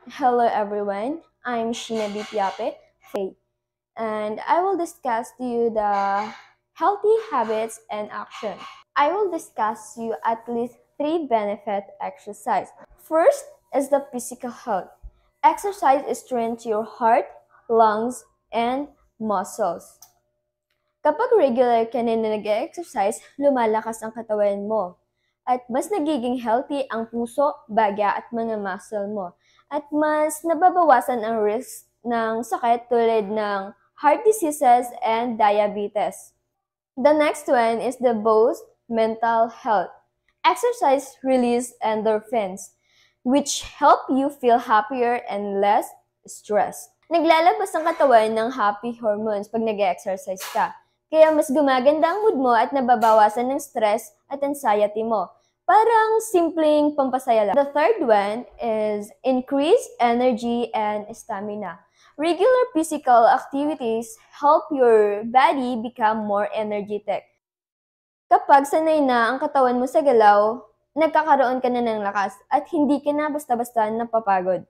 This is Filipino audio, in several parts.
Hello everyone, I'm Sheena Bipiape, and I will discuss to you the healthy habits and action. I will discuss to you at least 3 benefit exercise. First is the physical health. Exercise strengthens your heart, lungs, and muscles. Kapag regular ka na nag-exercise, lumalakas ang katawan mo. At mas nagiging healthy ang puso, baga at mga muscle mo. At mas nababawasan ang risk ng sakit tulad ng heart diseases and diabetes. The next one is the boost mental health. Exercise release endorphins, which help you feel happier and less stressed. Naglalabas ang katawan ng happy hormones pag nag-exercise ka. Kaya mas gumaganda ang mood mo at nababawasan ng stress at anxiety mo. Parang simpleng pampasaya lang. The third one is increase energy and stamina. Regular physical activities help your body become more energetic. Kapag sanay na ang katawan mo sa galaw, nagkakaroon ka na ng lakas at hindi ka na basta-basta napapagod.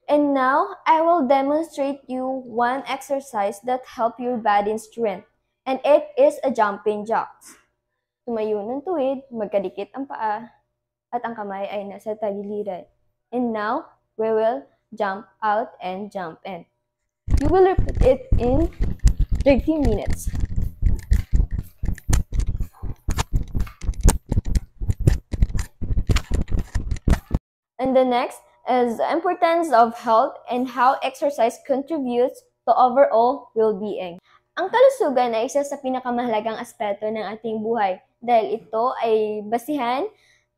And now, I will demonstrate you one exercise that help your body strength. And it is a jumping jacks. Tumayo ng tuwid, magkadikit ang paa, at ang kamay ay nasa tagiliran. And now, we will jump out and jump in. You will repeat it in 30 minutes. And the next is the importance of health and how exercise contributes to overall well-being. Ang kalusugan ay isa sa pinakamahalagang aspeto ng ating buhay dahil ito ay basihan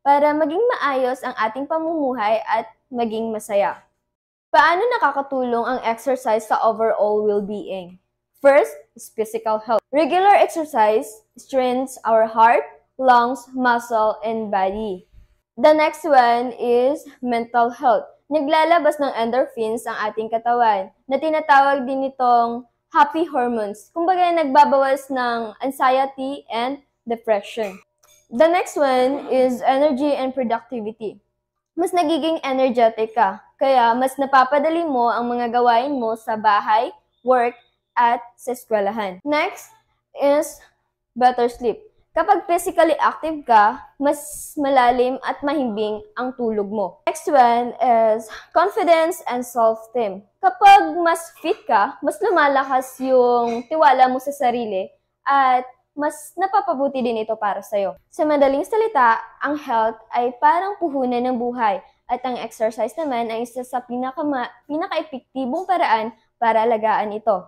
para maging maayos ang ating pamumuhay at maging masaya. Paano nakakatulong ang exercise sa overall well-being? First is physical health. Regular exercise strengthens our heart, lungs, muscle, and body. The next one is mental health. Naglalabas ng endorphins ang ating katawan na tinatawag din itong happy hormones. Kumbaga, nagbabawas ng anxiety and depression. The next one is energy and productivity. Mas nagiging energetic ka, kaya mas napapadali mo ang mga gawain mo sa bahay, work, at sa eskwelahan. Next is better sleep. Kapag physically active ka, mas malalim at mahimbing ang tulog mo. Next one is confidence and self-esteem. Kapag mas fit ka, mas lumalakas yung tiwala mo sa sarili at mas napapabuti din ito para sa'yo. Sa madaling salita, ang health ay parang puhunan ng buhay at ang exercise naman ay isa sa pinaka-epektibong paraan para alagaan ito.